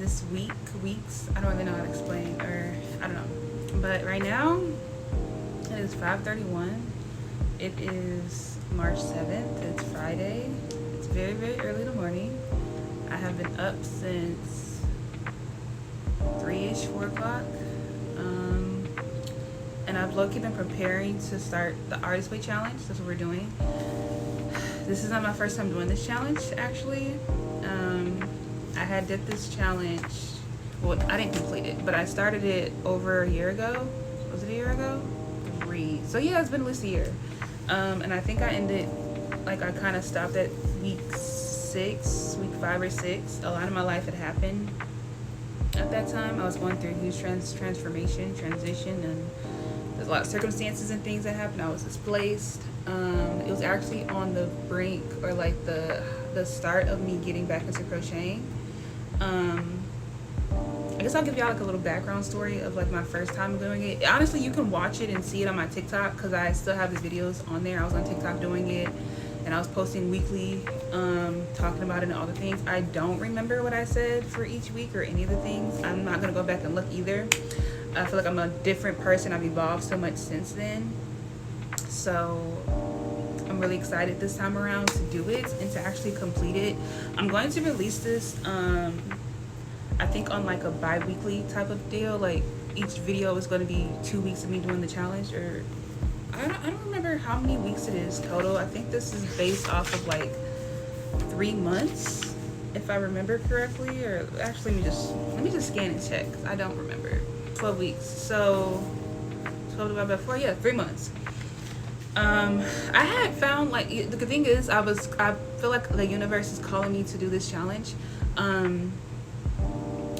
this weeks. I don't really know how to explain, or I don't know. But right now, it is 5:31. It is March 7th. It's Friday. It's very, very early in the morning. I have been up since 3-ish, 4 o'clock. And I've low-key been preparing to start the Artist Way Challenge. That's what we're doing. This is not my first time doing this challenge, actually. I had did this challenge. Well, I didn't complete it, but I started it over a year ago. Was it a year ago? So yeah, it's been at least a year. And I think I ended, like, I kind of stopped at week 5 or 6. A lot of my life had happened at that time. I was going through a huge transition, and there's a lot of circumstances and things that happened. I was displaced. It was actually on the brink, or like the start of me getting back into crocheting. I guess I'll give y'all like a little background story of like my first time doing it. Honestly, you can watch it and see it on my TikTok, because I still have the videos on there. I was on TikTok doing it, and I was posting weekly, talking about it and all the things. I don't remember what I said for each week or any of the things. I'm not gonna go back and look either. I feel like I'm a different person. I've evolved so much since then. So I'm really excited this time around to do it and to actually complete it. I'm going to release this, I think on like a bi-weekly type of deal. Like each video is going to be 2 weeks of me doing the challenge, or I don't remember how many weeks it is total. I think this is based off of like 3 months, if I remember correctly. Or actually, let me just scan and check. I don't remember. 12 weeks. So 12 divided by 4. Yeah, 3 months. I had found, like, the good thing is I feel like the universe is calling me to do this challenge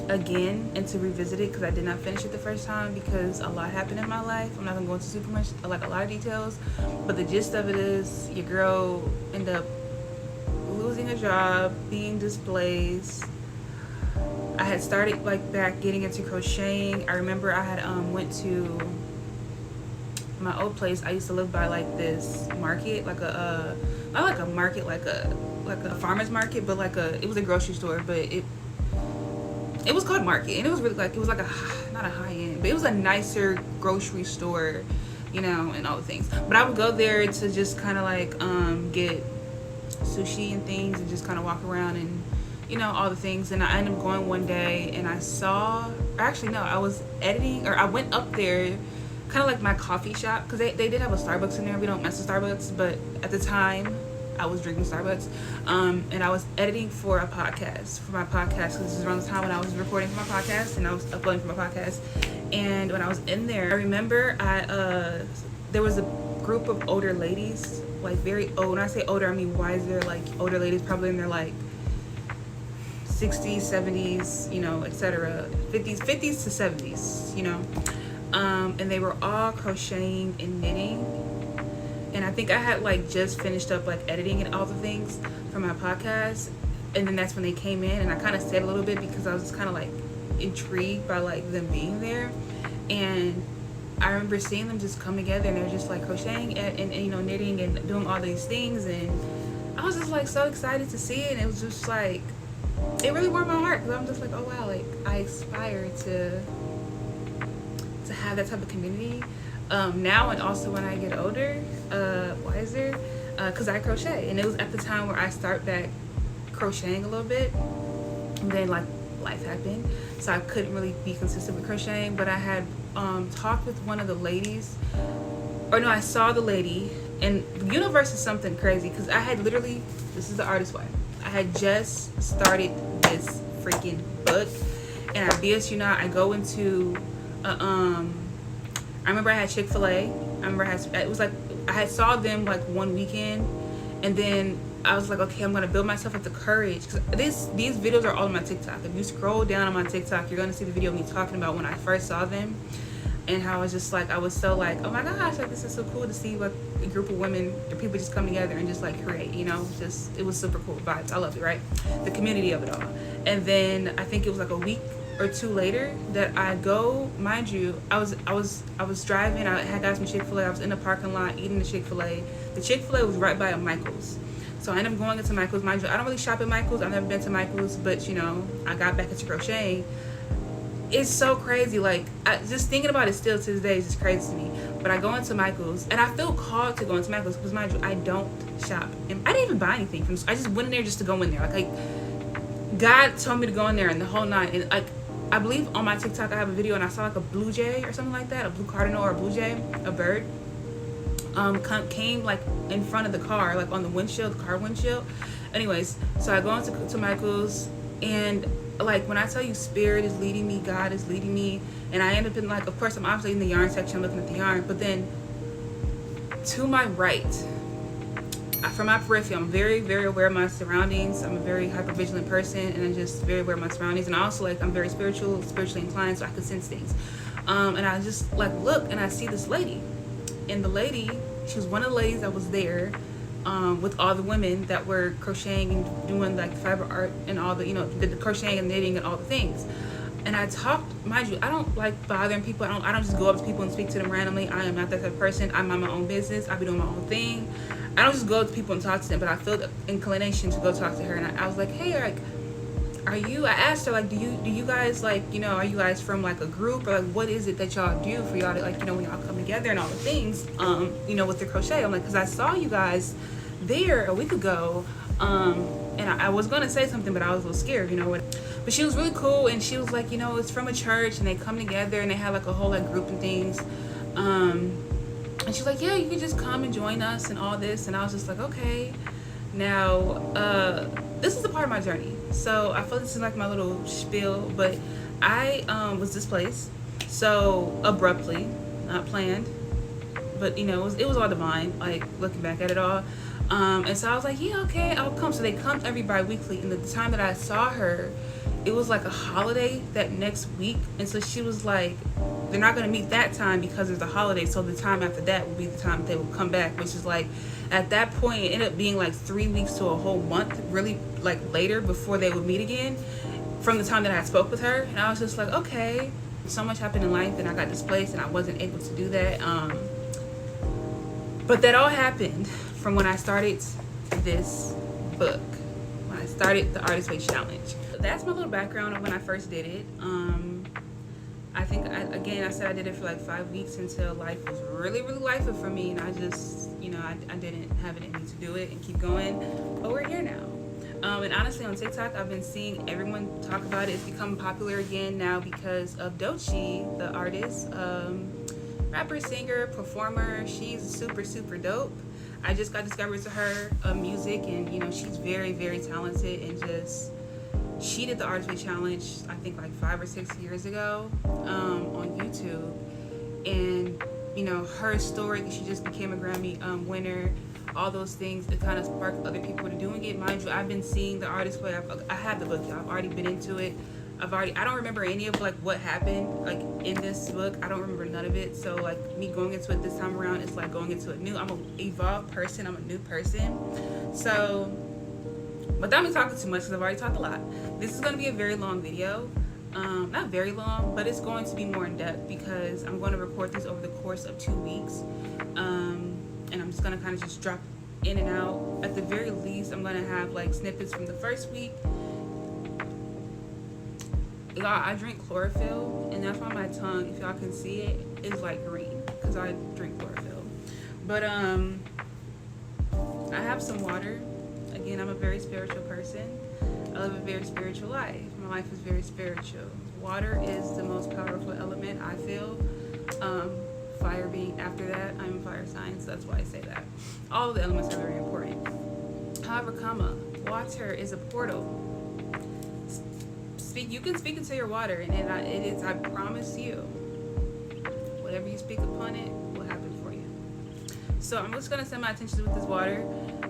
again, and to revisit it, because I did not finish it the first time because a lot happened in my life. I'm not gonna go into super much, like a lot of details, but the gist of it is your girl ended up losing a job, being displaced. I had started like back getting into crocheting. I remember I had went to my old place. I used to live by like this market, like a not like a market, like a farmer's market, but like it was a grocery store, but it was called market, and it was really like, it was like not a high end, but it was a nicer grocery store, you know, and all the things. But I would go there to just kind of like get sushi and things, and just kind of walk around and, you know, all the things. And I ended up going one day, and I saw, actually no, I was editing, or I went up there, kind of like my coffee shop, because they did have a Starbucks in there. We don't mess with Starbucks, but at the time I was drinking Starbucks, and I was editing for my podcast, because this is around the time when I was recording for my podcast and I was uploading for my podcast. And when I was in there, I remember there was a group of older ladies, like very old. When I say older, I mean wiser, like older ladies, probably in their like 60s, 70s, you know, etc., 50s to 70s, you know. And they were all crocheting and knitting. And I think I had like just finished up like editing and all the things for my podcast. And then that's when they came in, and I kind of stayed a little bit because I was just kind of like intrigued by like them being there. And I remember seeing them just come together, and they're just like crocheting and you know, knitting and doing all these things. And I was just like so excited to see it. And it was just like, it really warmed my heart, because I'm just like, oh wow, like I aspire to have that type of community now, and also when I get older, wiser, because I crochet. And it was at the time where I start back crocheting a little bit, and then like life happened, so I couldn't really be consistent with crocheting. But I had talked with one of the ladies, or no, I saw the lady. And the universe is something crazy, because I had literally, this is the Artist Way, I had just started this freaking book, and I BS you not, I go into I remember I had Chick-fil-A. It was like, I had saw them like one weekend, and then I was like, okay, I'm gonna build myself up the courage, because these videos are all on my TikTok. If you scroll down on my TikTok, you're gonna see the video of me talking about when I first saw them, and how I was just like, I was so like, oh my gosh, like this is so cool to see like a group of women or people just come together and just like create, you know, just, it was super cool vibes. I loved it, right? The community of it all. And then I think it was like a week or 2 later that I go, mind you, I was driving, I had got some Chick-fil-A, I was in the parking lot eating the Chick-fil-A. The Chick-fil-A was right by a Michael's. So I ended up going into Michael's. Mind you, I don't really shop at Michael's. I've never been to Michael's, but you know, I got back into crocheting. It's so crazy. Like, just thinking about it still to this day is just crazy to me. But I go into Michael's, and I feel called to go into Michael's because, mind you, I don't shop. And I didn't even buy anything from. I just went in there just to go in there. Like God told me to go in there, and the whole night. And like, I believe on my TikTok I have a video, and I saw like a blue jay or something like that, a blue cardinal or a blue jay, a bird. Came like in front of the car, like on the windshield, the car windshield. Anyways, so I go into to Michael's, and like when I tell you Spirit is leading me, God is leading me, and I end up in like, of course I'm obviously in the yarn section, looking at the yarn, but then to my right, from my periphery, I'm very, very aware of my surroundings. I'm a very hyper vigilant person, and I'm just very aware of my surroundings. And also, like, I'm very spiritually inclined, so I can sense things. And I just like look, and I see this lady. And the lady, she was one of the ladies that was there with all the women that were crocheting and doing like fiber art and all the, you know, the crocheting and knitting and all the things. And I talked, mind you, I don't like bothering people. I don't just go up to people and speak to them randomly. I am not that type of person. I mind my own business. I be doing my own thing. I don't just go up to people and talk to them, but I feel the inclination to go talk to her. And I was like, hey, like, I asked her, like, do you guys, like, you know, are you guys from like a group, or like what is it that y'all do for y'all to, like, you know, when y'all come together and all the things, you know, with the crochet. I'm like, because I saw you guys there a week ago, and I was gonna say something, but I was a little scared, you know what. But she was really cool, and she was like, you know, it's from a church, and they come together, and they have like a whole like group and things, and she's like, yeah, you can just come and join us and all this. And I was just like, okay. Now, this is a part of my journey, so I feel this is like my little spiel, but I was displaced so abruptly, not planned, but you know, it was all divine, like looking back at it all. And so I was like, yeah, okay, I'll come. So they come every bi-weekly, and the time that I saw her, it was like a holiday that next week, and so she was like, they're not going to meet that time because there's a holiday, so the time after that will be the time they will come back, which is like, at that point it ended up being like 3 weeks to a whole month, really, like later, before they would meet again, from the time that I spoke with her. And I was just like, okay, so much happened in life, and I got displaced, and I wasn't able to do that, but that all happened from when I started this book, when I started the Artist Way Challenge. That's my little background of when I first did it. I think, again, I said I did it for like 5 weeks until life was really, really lifey for me, and I just, you know, I didn't have it in me to do it and keep going, but we're here now. And honestly, on TikTok, I've been seeing everyone talk about it. It's become popular again now because of Doechii, the artist, rapper, singer, performer. She's super, super dope. I just got discovered to her music, and you know, she's very, very talented, and just, she did the Artist Way Challenge, I think like 5 or 6 years ago, on YouTube. And you know, her story, she just became a Grammy winner, all those things, it kind of sparked other people to doing it. Mind you, I've been seeing the Artist Way. I have the book, y'all. I've already been into it. I don't remember any of like what happened like in this book. I don't remember none of it. So like me going into it this time around, it's like going into it new. I'm an evolved person. I'm a new person. So without me talking too much, because I've already talked a lot, this is going to be a very long video. Not very long, but it's going to be more in depth because I'm going to record these over the course of 2 weeks. And I'm just going to kind of just drop in and out. At the very least, I'm going to have like snippets from the first week. Y'all, I drink chlorophyll, and that's why my tongue, if y'all can see it, is like green, because I drink chlorophyll. But I have some water. Again, I'm a very spiritual person. I live a very spiritual life. My life is very spiritual. Water is the most powerful element, I feel. Fire being after that. I'm a fire sign, so that's why I say that. All of the elements are very important. However, water is a portal. You can speak into your water, and it is, I promise you, whatever you speak upon it will happen for you. So I'm just going to send my attention with this water,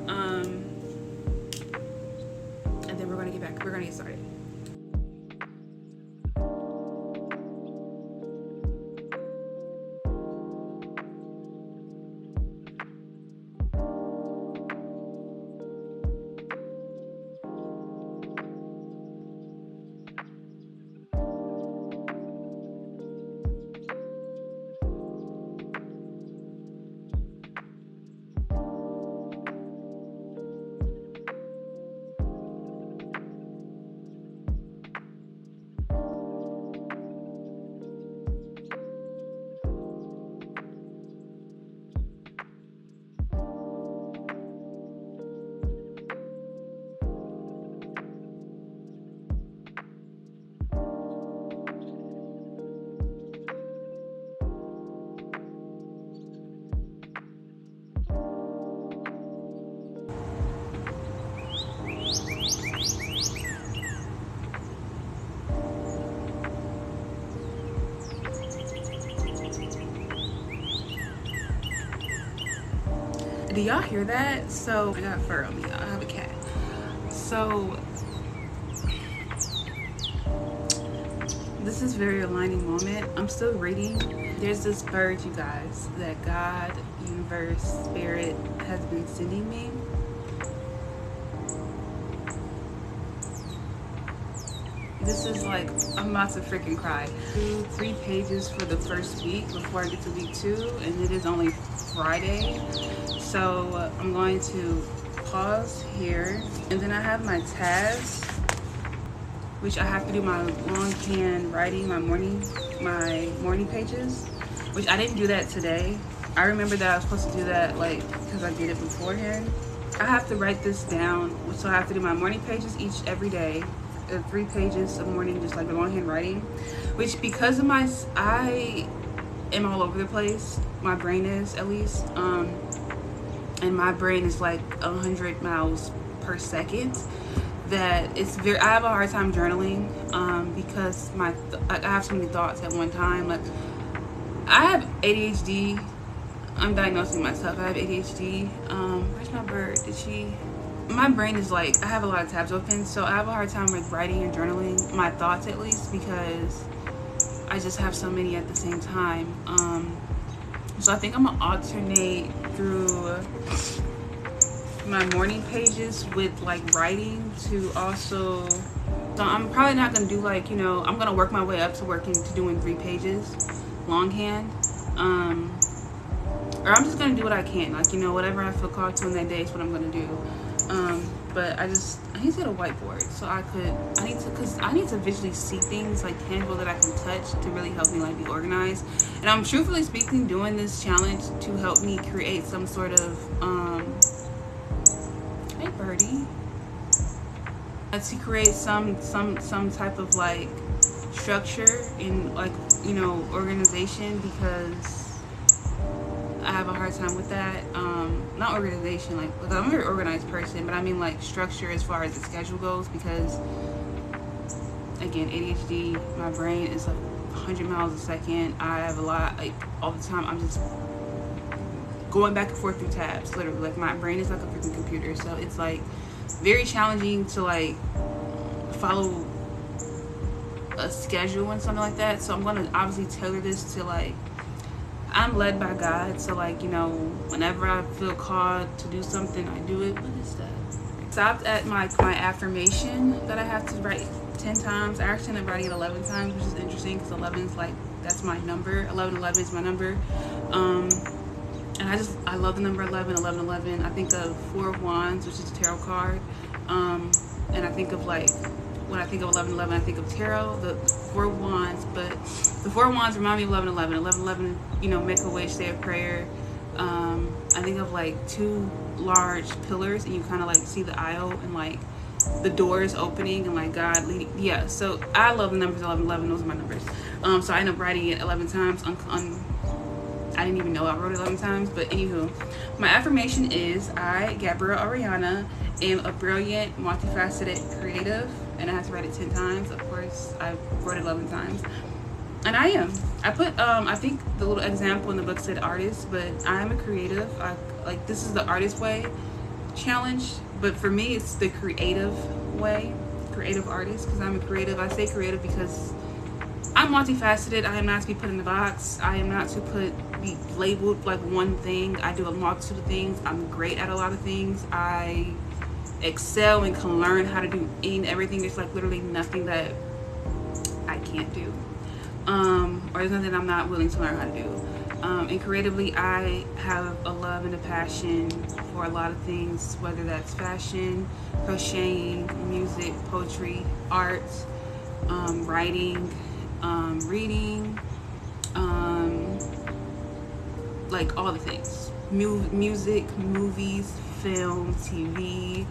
and then we're going to get started. Do y'all hear that? So I got fur on me, y'all. I have a cat. So this is very aligning moment. I'm still reading. There's this bird, you guys, that God, universe, spirit has been sending me. This is like, I'm about to freaking cry. 3 pages for the first week before I get to week 2, and it is only Friday. So I'm going to pause here, and then I have my tabs, which I have to do my longhand writing, my morning pages, which I didn't do that today. I remember that I was supposed to do that like because I did it beforehand. I have to write this down, so I have to do my morning pages every day. 3 pages a morning, just like the longhand writing, which because of I am all over the place. My brain is, at least, and my brain is like 100 miles per second. That it's I have a hard time journaling because I have so many thoughts at one time. Like, I have ADHD. I'm diagnosing myself. I have ADHD. Where's my bird? My brain is like, I have a lot of tabs open, so I have a hard time with writing and journaling my thoughts, at least, because I just have so many at the same time. So I think I'm gonna alternate through my morning pages with like writing to also. So I'm probably not gonna do like, I'm gonna work my way up to doing 3 pages longhand. Or I'm just gonna do what I can, like, whatever I feel called to in that day is what I'm gonna do. But I need to get a whiteboard so because I need to visually see things like tangible that I can touch to really help me like be organized. And I'm truthfully speaking doing this challenge to help me create some sort of hey birdie, to create some type of like structure in like organization, because I have a hard time with that. Not organization, like I'm a very organized person, but I mean like structure as far as the schedule goes, because again, ADHD, my brain is like 100 miles a second. I have a lot, like all the time, I'm just going back and forth through tabs, literally. Like my brain is like a freaking computer, so it's like very challenging to like follow a schedule and something like that. So I'm gonna obviously tailor this to like, I'm led by God, so like, whenever I feel called to do something, I do it. What is that? Stopped at my affirmation that I have to write 10 times. I actually ended up writing it 11 times, which is interesting because 11 is like, that's my number. 11 is my number. And I love the number 11. I think of 4 of Wands, which is a tarot card. And I think of like, when I think of 11-11, I think of tarot, the 4 of Wands, but the 4 of Wands remind me of 11-11. 11-11, make a wish, say a prayer. I think of like 2 large pillars, and you kind of like see the aisle and like the doors opening and like God leading. Yeah, so I love the numbers 11-11. Those are my numbers. So I ended up writing it 11 times. I didn't even know I wrote it 11 times, but anywho, my affirmation is I, Gabrielle Ariana, am a brilliant, multifaceted creative, and I have to write it 10 times. Of course, I wrote it 11 times, and I am. I put, I think the little example in the book said artist, but I'm a creative. Like, this is the artist way challenge, but for me, it's the creative way, creative artist, because I'm a creative. I say creative because I'm multifaceted. I am not to be put in the box. I am not to be labeled like one thing. I do a multitude of things. I'm great at a lot of things. I excel and can learn how to do everything. There's like literally nothing that I can't do, or there's nothing I'm not willing to learn how to do. And creatively, I have a love and a passion for a lot of things, whether that's fashion, crocheting, music, poetry, art, writing, reading, like all the things. Music, movies, film, TV,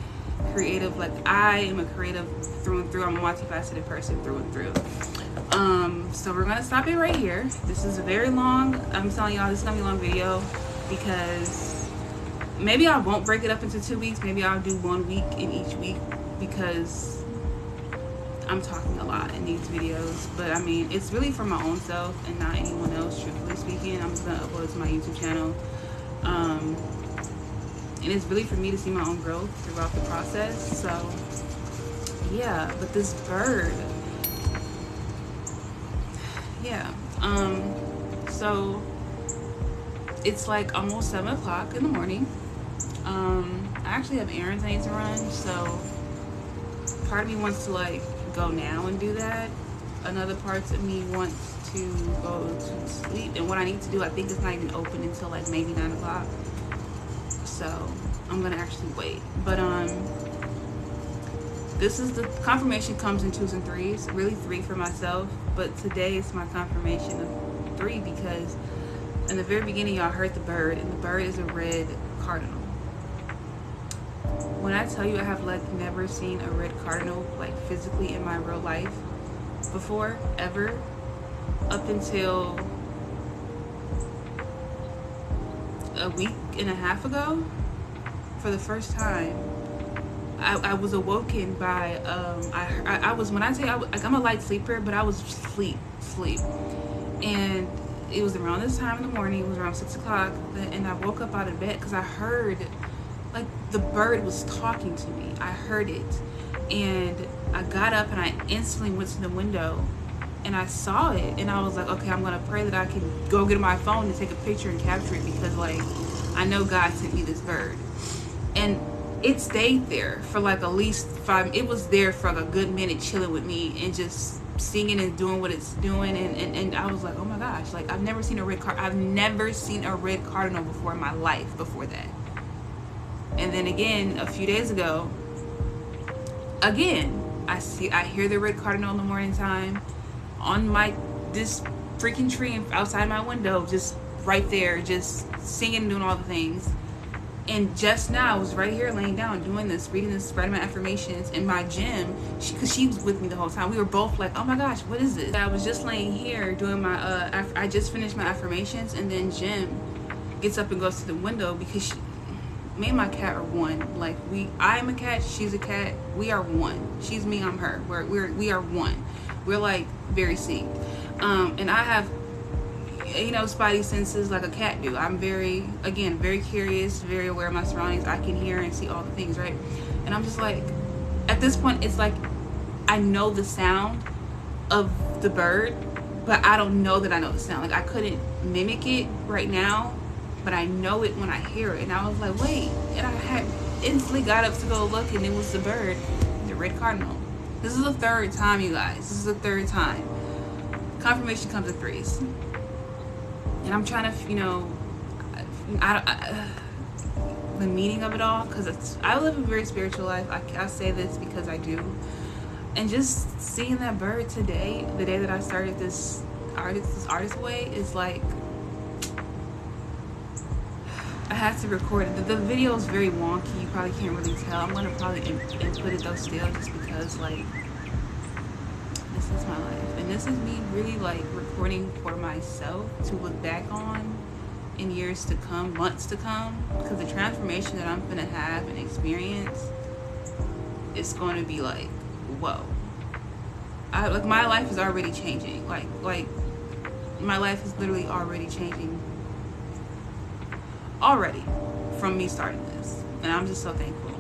creative. Like, I am a creative through and through. I'm a multifaceted person through and through. So we're gonna stop it right here. This is a very long, I'm telling y'all, this is gonna be a long video, because maybe I won't break it up into 2 weeks. Maybe I'll do 1 week in each week, because I'm talking a lot in these videos. But I mean, it's really for my own self and not anyone else, truthfully speaking. I'm just gonna upload it to my YouTube channel. and it's really for me to see my own growth throughout the process. So yeah, but this bird, yeah. So it's like almost 7 o'clock in the morning. I actually have errands I need to run, so part of me wants to like go now and do that. Another part of me wants to go to sleep, and what I need to do, I think it's not even open until like maybe 9 o'clock. So I'm gonna actually wait. But this is the confirmation, comes in 2s and 3s, really 3 for myself, but today is my confirmation of 3 because in the very beginning y'all heard the bird, and the bird is a red cardinal. When I tell you I have like never seen a red cardinal like physically in my real life before, ever, up until a week and a half ago, for the first time, I was awoken by I was, when I say I'm a light sleeper, but I was sleep, and it was around this time in the morning. It was around 6 o'clock, and I woke up out of bed because I heard like the bird was talking to me. I heard it, and I got up and I instantly went to the window and I saw it, and I was like, okay, I'm gonna pray that I can go get my phone and take a picture and capture it, because like I know God sent me this bird. And it stayed there for like at least 5. It was there for like a good minute, chilling with me and just singing and doing what it's doing. And I was like, oh my gosh, like I've never seen a red cardinal before in my life before that. And then again, a few days ago, again, I hear the red cardinal in the morning time on this freaking tree outside my window, just right there, just singing and doing all the things. And just now I was right here laying down doing this, reading this, writing my affirmations in my gym, because she was with me the whole time. We were both like, oh my gosh, what is this? I was just laying here doing my I just finished my affirmations, and then Jim gets up and goes to the window because me and my cat are one. Like I'm a cat, she's a cat, we are one. She's me, I'm her. We are one. We're like very synced. And I have, you know, spidey senses like a cat do. I'm very curious, very aware of my surroundings. I can hear and see all the things, right? And I'm just like, at this point, it's like I know the sound of the bird, but I don't know that I know the sound. Like I couldn't mimic it right now, but I know it when I hear it. And I was like, wait, and I had instantly got up to go look, and it was the bird, the red cardinal. This is the 3rd time, you guys. This is the 3rd time. Confirmation comes in 3s. And I'm trying to, you know, the meaning of it all, because I live a very spiritual life. I say this because I do. And just seeing that bird today, the day that I started this artist way, is like, I have to record it. The video is very wonky. You probably can't really tell. I'm gonna probably input it though still, just because like this is my life, and this is me really like recording for myself to look back on in years to come, months to come, because the transformation that I'm gonna have and experience is going to be like, whoa. Like my life is already changing. Like my life is literally already changing already from me starting this, and I'm just so thankful.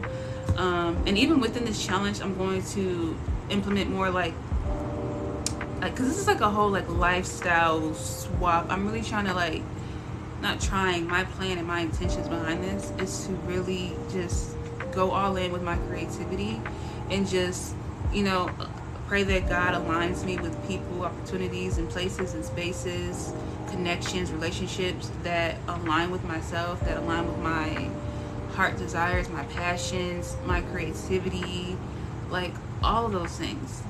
And even within this challenge, I'm going to implement more like because this is like a whole like lifestyle swap. I'm really trying to like, not trying, my plan and my intentions behind this is to really just go all in with my creativity, and just, you know, pray that God aligns me with people, opportunities, and places and spaces, connections, relationships that align with myself, that align with my heart desires, my passions, my creativity, like all of those things,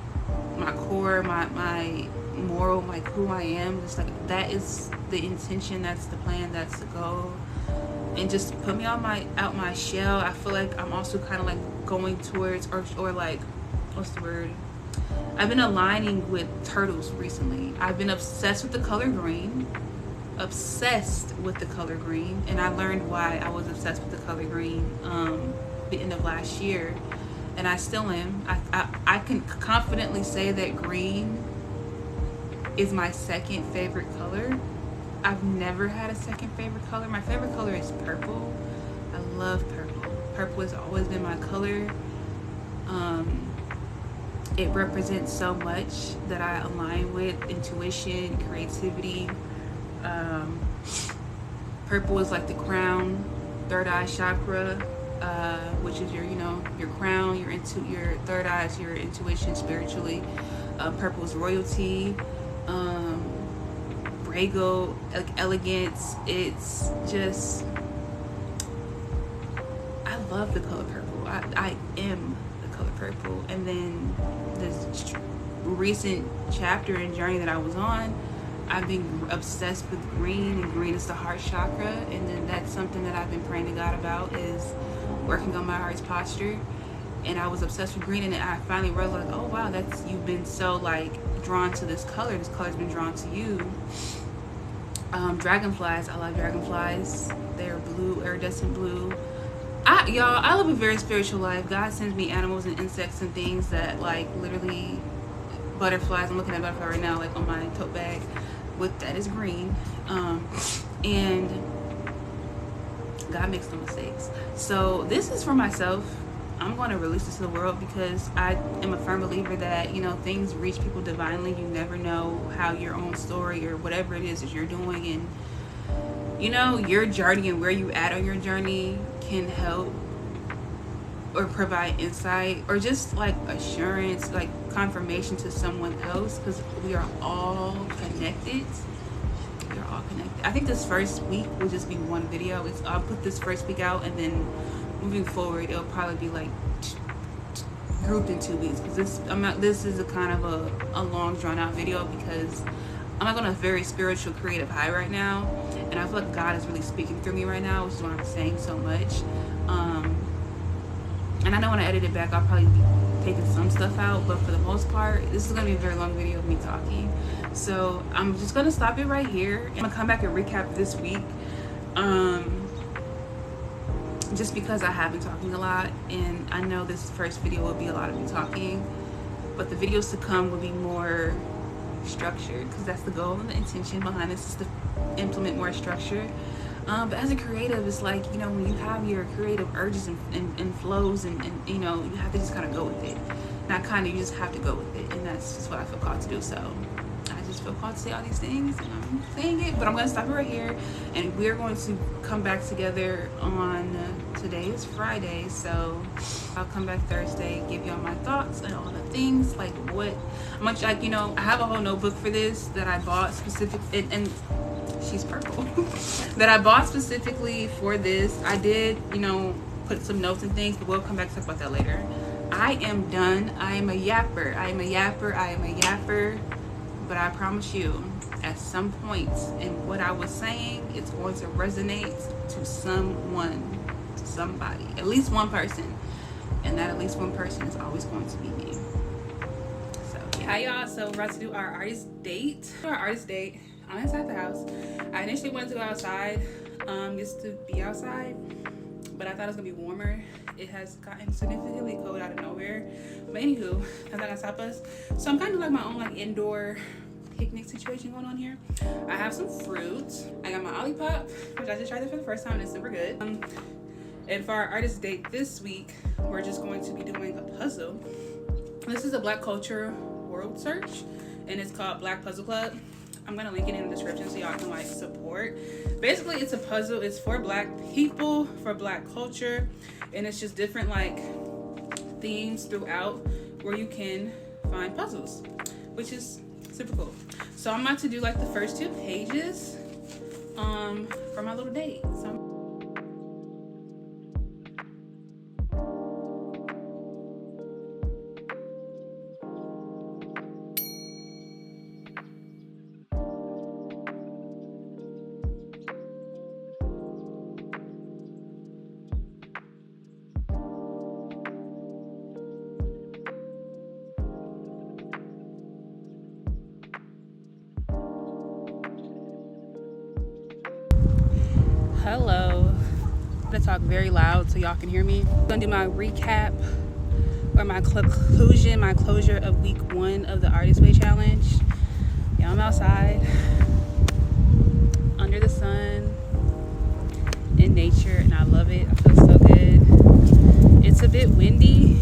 my core, my moral, like who I am. Just like that is the intention, that's the plan, that's the goal. And just put me out my shell. I feel like I'm also kind of like going towards or like, what's the word, I've been aligning with turtles recently. I've been obsessed with the color green, and I learned why I was obsessed with the color green the end of last year, and I still am. I can confidently say that green is my second favorite color. I've never had a second favorite color. My favorite color is purple. I love purple. Purple has always been my color. It represents so much that I align with: intuition, creativity. Purple is like the crown, third eye chakra, which is your, you know, your crown, your third eye is your intuition spiritually. Purple is royalty, regal, elegance. It's just, I love the color purple. I am the color purple. And then this recent chapter and journey that I was on, I've been obsessed with green, and green is the heart chakra. And then that's something that I've been praying to God about, is working on my heart's posture. And I was obsessed with green, and I finally realized, oh wow, that's, you've been so like drawn to this color. This color's been drawn to you. Dragonflies, I love dragonflies. They're blue, iridescent blue. Y'all, I live a very spiritual life. God sends me animals and insects and things that, like, literally, butterflies. I'm looking at a butterfly right now, like on my tote bag. With that is green. And God makes no mistakes. So this is for myself. I'm going to release this to the world because I am a firm believer that, you know, things reach people divinely. You never know how your own story or whatever it is that you're doing, and, you know, your journey and where you at on your journey can help or provide insight or just like assurance, like confirmation to someone else, because we are all connected. We are all connected. I think this first week will just be one video. I'll put this first week out, and then moving forward it'll probably be like grouped in 2 weeks, because this is a kind of a long drawn out video, because I'm like on a very spiritual creative high right now, and I feel like God is really speaking through me right now, which is why I'm saying so much. And I know when I edit it back, I'll probably be taking some stuff out, but for the most part, this is gonna be a very long video of me talking. So I'm just gonna stop it right here. I'm gonna come back and recap this week. Just because I have been talking a lot, and I know this first video will be a lot of me talking, but the videos to come will be more structured, because that's the goal and the intention behind this, is to implement more structure. But as a creative, it's like, you know, when you have your creative urges and flows, and you know, you have to just kind of go with it. Not kind of, you just have to go with it, and that's just what I feel called to do. So I just feel called to say all these things, and I'm saying it, but I'm going to stop it right here, and we're going to come back together on, today is Friday, so I'll come back Thursday, give y'all my thoughts and all the things, like what much, like, you know, I have a whole notebook for this that I bought specific, and she's purple, that I bought specifically for this. I did, you know, put some notes and things, but we'll come back to talk about that later. I am done. I am a yapper. I am a yapper. I am a yapper. But I promise you, at some point in what I was saying, it's going to resonate to someone, to somebody, at least one person. And that at least one person is always going to be me. So, yeah. Hi, y'all. So, we're about to do our artist date. I'm inside the house. I initially wanted to go outside, just to be outside, but I thought it was gonna be warmer. It has gotten significantly cold out of nowhere. But anywho, that's not gonna stop us. So I'm kind of like my own like indoor picnic situation going on here. I have some fruit. I got my Olipop, which I just tried it for the first time, and it's super good. And for our artist date this week, we're just going to be doing a puzzle. This is a Black Culture World Search, and it's called Black Puzzle Club. I'm gonna link it in the description so y'all can like support. Basically, it's a puzzle. It's for Black people, for Black culture, and it's just different like themes throughout where you can find puzzles, which is super cool. So I'm about to do like the first 2 pages for my little date. So hello, I'm gonna talk very loud so y'all can hear me. I'm gonna do my recap or my conclusion, my closure of week 1 of the Artist Way Challenge. Yeah, I'm outside under the sun in nature, and I love it. I feel so it's a bit windy,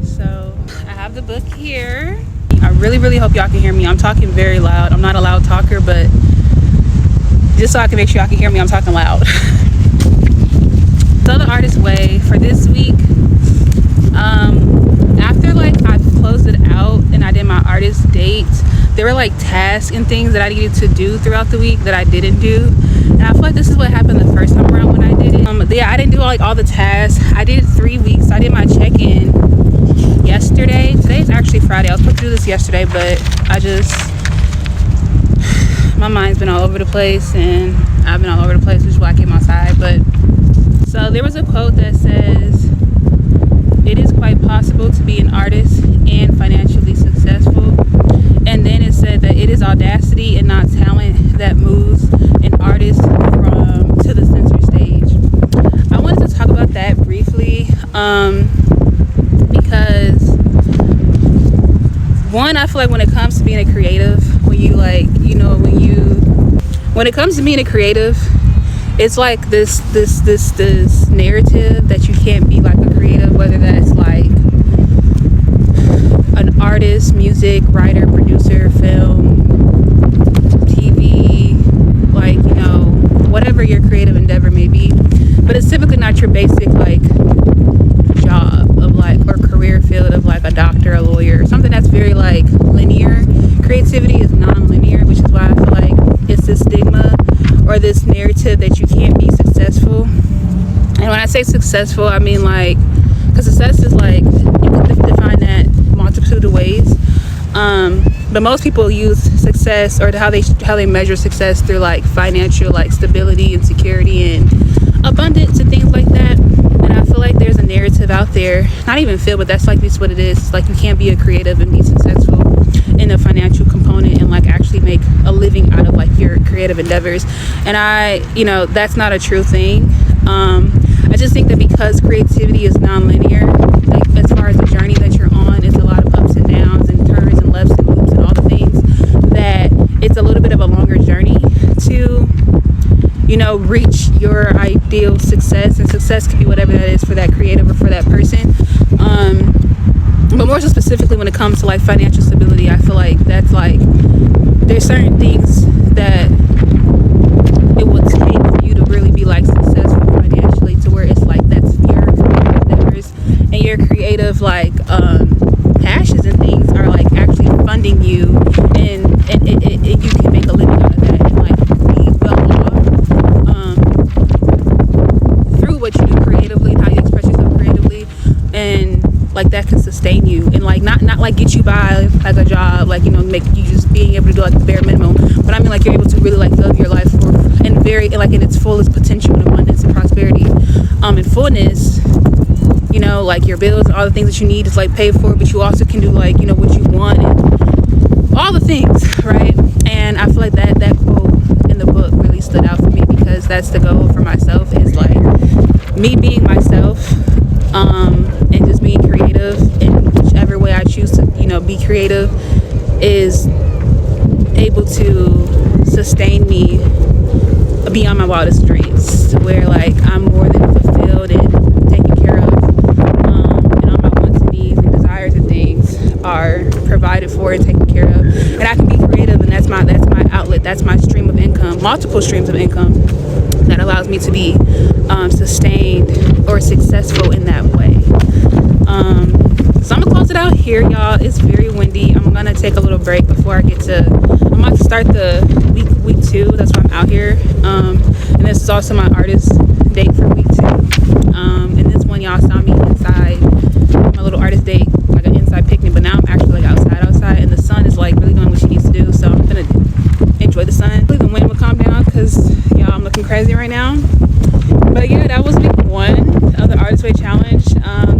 so I have the book here. I really hope y'all can hear me. I'm talking very loud. I'm not a loud talker, but just so I can make sure y'all can hear me, I'm talking loud. So the Artist Way for this week, after like I closed it out and I did my artist dates, there were like tasks and things that I needed to do throughout the week that I didn't do, and I feel like this is what happened the first time around when I did it. Yeah, I didn't do like all the tasks. I did it 3 weeks. So I did my check-in yesterday. Today's actually Friday. I was supposed to do this yesterday, but my mind's been all over the place, and I've been all over the place, which is why I came outside. But so there was a quote that says, "It is quite possible to be an artist and financially successful." And then it said that it is audacity and not talent that moves an artist to the center stage. I wanted to talk about that briefly, because one, I feel like when it comes to being a creative, when it comes to being a creative, it's like this narrative that you can't be like a creative, whether that's like an artist, music, writer, producer, film, TV, like, whatever your creative endeavor may be. But it's typically not your basic like job of like, or career field of like a doctor, a lawyer, or something that's very like linear. Creativity is non-linear, which is why I feel like it's this stigma or this narrative that you can't be successful. And when I say successful, I mean like, because success is like, you can define that multitude of ways, but most people use success, or how they measure success, through like financial like stability and security and abundance and things like that. And I feel like there's a narrative out there, not even feel, but that's like just what it is. It's like you can't be a creative and be successful in the financial component and like actually make a living out of like your creative endeavors. And that's not a true thing. I just think that because creativity is non-linear, like as far as the journey that you're on, it's a lot of ups and downs and turns and lefts and loops and all the things, that it's a little bit of a longer journey to reach your ideal success. And success can be whatever that is for that creative or for that person, but more so specifically when it comes to like financial stability, I feel like that's like, there's certain things that it will take for you to really be like successful financially, to where it's like that's your creative endeavors and your creative like passions and things are like actually funding you, and you can make a living out of that and like be well off through what you do creatively and how you express yourself creatively, and like that can sustain you and like not like get you by like a job, like make you just being able to do like the bare minimum, but I mean like you're able to really like live your life in its fullest potential and abundance and prosperity, and fullness, like your bills and all the things that you need is like paid for, but you also can do like what you want and all the things, right? And I feel like that quote in the book really stood out for me, because that's the goal for myself, is like me being myself, and just being creative in whichever way I choose to be creative, is able to sustain me beyond my wildest dreams, to where like I'm more than fulfilled and taken care of, and all my wants and needs and desires and things are provided for and taken care of, and I can be creative, and that's my outlet, that's my stream of income, multiple streams of income that allows me to be sustained or successful in that way. So I'm gonna close it out here, y'all. It's very windy. I'm gonna take a little break before I'm about to start the week 2. That's why I'm out here. And this is also my artist date for week 2. And this one, y'all saw me inside my little artist date, like an inside picnic, but now I'm actually like outside, and the sun is like really doing what she needs to do. So I'm gonna enjoy the sun. Hopefully the wind will calm down, because y'all, I'm looking crazy right now. But yeah, that was week 1 of the Artist Way Challenge.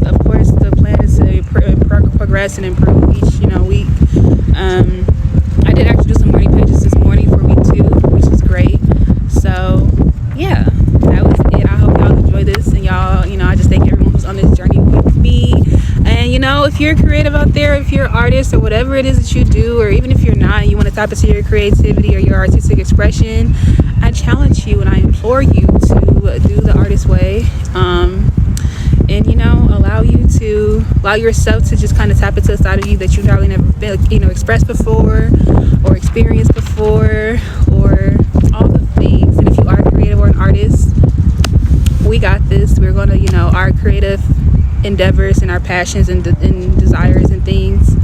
Of course, the plan is to progress and improve each week. I did actually do some morning pages this morning for week 2, which is great. So yeah, that was it. I hope y'all enjoy this, and y'all, I just thank everyone who's on this journey with me. And if you're creative out there, if you're an artist or whatever it is that you do, or even if you're not, and you want to tap into your creativity or your artistic expression, I challenge you and I implore you to do the Artist Way. and allow yourself to just kind of tap into a side of you that you've probably never been, expressed before or experienced before, or all the things. And if you are creative or an artist, we got this. We're going to, our creative endeavors and our passions and desires and things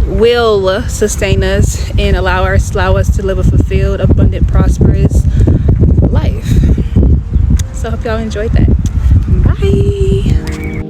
will sustain us and allow us to live a fulfilled, abundant, prosperous life. So I hope y'all enjoyed that. Bye.